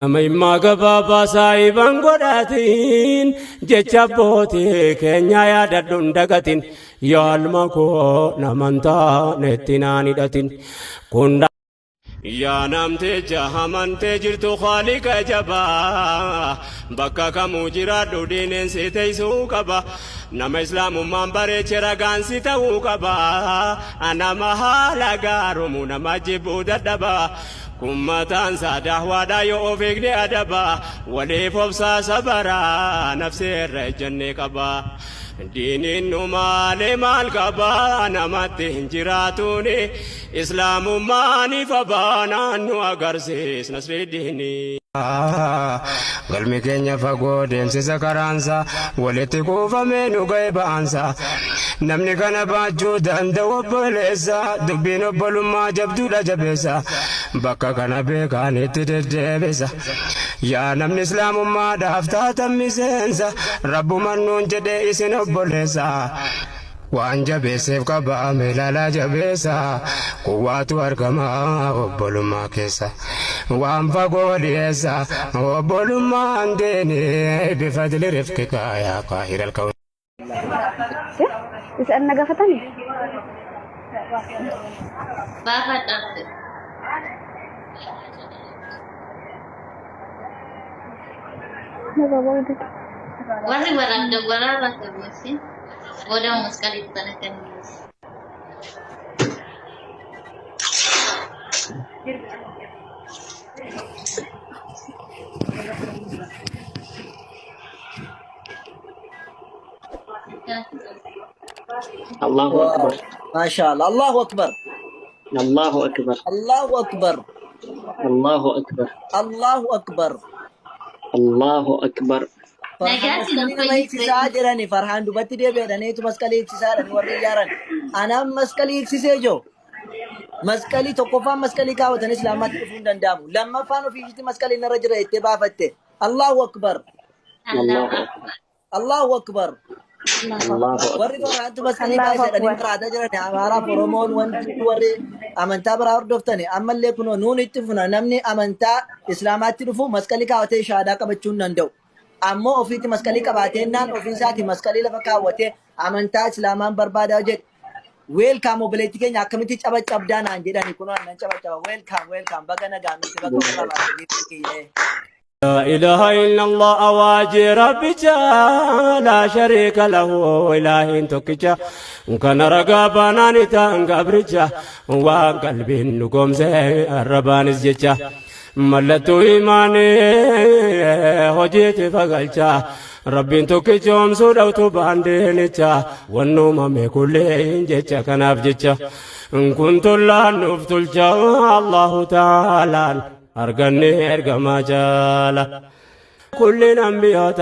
Nama immaa gabaabaa saayiban godhatin jecha abbootii keenya yaadadhu hin dagatin yoo alma koo namantaa netti naan hidhatin kun yaa namtee jahamantee jirtu khaliqa jabaa bakka kamuu jiraadhu diineen si teessuu qaba nama islaamummaan bareeche ragaan si ta'uu qaba nama haala gaarumu nama jibbuu dadhaba kummatan sadah wada yo ofegne adaba wale fobsa sabara nafse rajne qaba dinin numale mal qaba namatti hinjiratuni islamu mani fabana nu agarsis nasridini galmi keenya fagoo deemsisa karaansa walitti kuufame nu ga'ebaansa namni kana baachuu danda'u obboleessa dubbiin obbolummaa jabduudha jabeessa bakka kana beekaan itti deddeebisa yaa namni islaamummaadhaaf taatan miseensa rabbumaan nuun jedhee isin obboleessa waan jabeesseef qabaame ilaalaa jabeessa quwwaatu argama obbolummaa keessa waan fagoo dhiyeessa obbolummaan deene bifadli rifqika yaa qaahiral kawn isaan nagafatani baafadhaaf warri waraabda waraabaa qabeessi boda maskalii tanataniis الله أكبر ما شاء الله الله أكبر الله أكبر الله أكبر الله أكبر الله أكبر الله أكبر نجاتي ما يتساجرني فرحان دبتي دي بيدني تو مسكلي يتسارن وري جارن أنا مسكلي يتسيجو مسكلي تقفا مسكلي كاوتن إسلامات تفون دندامو لما فانو في جتي مسكلي نرجع اتباع فتة الله أكبر الله أكبر الله أكبر الله وري فرحان تو مسكلي بايسة دني مرادة جرني أمارا فرمون وانت وري أمانتا برا وردفتني أما اللي كنو نون اتفنا نمني أمانتا إسلامات تفو مسكلي كاوتن شهادة كبتشون نندو أما أوفيتي مسكلي كباتين نان أوفيساتي مسكلي لفكاوتي أمانتا إسلامان بربادا وجد ويلكم موبيليتي كي ناكمتي چابا چابدان انجداني كنو أنن چابا چابا ويلكم بغنا غامتي بغنا غامتي لا إله إلا الله أواجي ربي لا شريك له إله تكجا كان رقابنا نتان قبرجا وقلبي نقوم زي الربان الزجا ملتو إيماني هجيت فقلجا ربي تكجوم سودوتو باندينجا والنوم مكولين ججا كناف ججا كنت الله نفتلجا الله تعالى أرغني أرغما جالا كل أنبياء